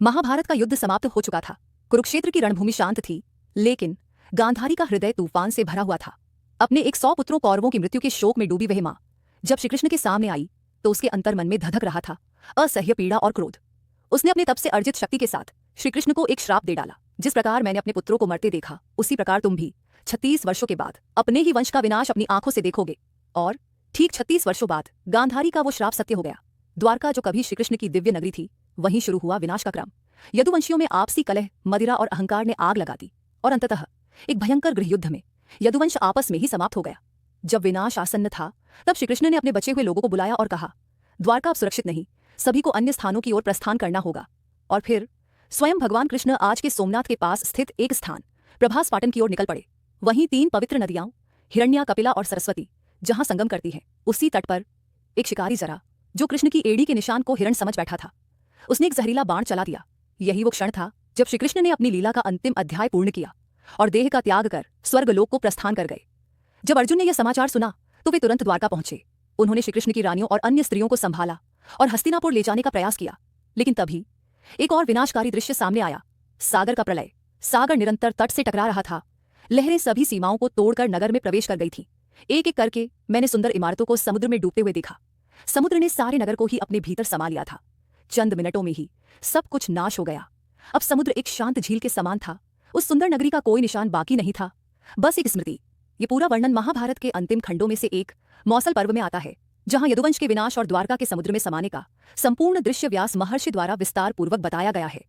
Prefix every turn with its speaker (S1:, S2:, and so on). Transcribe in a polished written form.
S1: महाभारत का युद्ध समाप्त हो चुका था। कुरुक्षेत्र की रणभूमि शांत थी, लेकिन गांधारी का हृदय तूफान से भरा हुआ था। अपने 100 पुत्रों कौरवों की मृत्यु के शोक में डूबी वह मां जब श्रीकृष्ण के सामने आई तो उसके अंतर्मन में धधक रहा था असह्य पीड़ा और क्रोध। उसने अपने तप से अर्जित शक्ति के साथ श्रीकृष्ण को एक श्राप दे डाला। जिस प्रकार मैंने अपने पुत्रों को मरते देखा, उसी प्रकार तुम भी 36 वर्षों के बाद अपने ही वंश का विनाश अपनी आंखों से देखोगे। और ठीक 36 वर्षों बाद गांधारी का वो श्राप सत्य हो गया। द्वारका जो कभी श्रीकृष्ण की दिव्य नगरी थी, वहीं शुरू हुआ विनाश का क्रम। यदुवंशियों में आपसी कलह, मदिरा और अहंकार ने आग लगा दी और अंततः एक भयंकर गृहयुद्ध में यदुवंश आपस में ही समाप्त हो गया। जब विनाश आसन्न था, तब श्रीकृष्ण ने अपने बचे हुए लोगों को बुलाया और कहा, द्वारका अब सुरक्षित नहीं, सभी को अन्य स्थानों की ओर प्रस्थान करना होगा। और फिर स्वयं भगवान कृष्ण आज के सोमनाथ के पास स्थित एक स्थान प्रभास पाटन की ओर निकल पड़े। वहीं 3 पवित्र नदियां हिरण्या, कपिला और सरस्वती जहां संगम करती हैं, उसी तट पर एक शिकारी जरा, जो कृष्ण की एड़ी के निशान को हिरण समझ बैठा था, उसने एक जहरीला बाण चला दिया। यही वो क्षण था जब श्रीकृष्ण ने अपनी लीला का अंतिम अध्याय पूर्ण किया और देह का त्याग कर स्वर्गलोक को प्रस्थान कर गए। जब अर्जुन ने यह समाचार सुना तो वे तुरंत द्वारका पहुंचे। उन्होंने श्रीकृष्ण की रानियों और अन्य स्त्रियों को संभाला और हस्तिनापुर ले जाने का प्रयास किया। लेकिन तभी एक और विनाशकारी दृश्य सामने आया। सागर का प्रलय। सागर निरंतर तट से टकरा रहा था। लहरें सभी सीमाओं को तोड़कर नगर में प्रवेश कर गई थीं। एक एक करके मैंने सुंदर इमारतों को समुद्र में डूबते हुए देखा। समुद्र ने सारे नगर को ही अपने भीतर समा लिया था। चंद मिनटों में ही सब कुछ नाश हो गया। अब समुद्र एक शांत झील के समान था। उस सुंदर नगरी का कोई निशान बाकी नहीं था, बस एक स्मृति। ये पूरा वर्णन महाभारत के अंतिम खंडों में से एक मौसल पर्व में आता है, जहां यदुवंश के विनाश और द्वारका के समुद्र में समाने का संपूर्ण दृश्य व्यास महर्षि द्वारा विस्तार पूर्वक बताया गया है।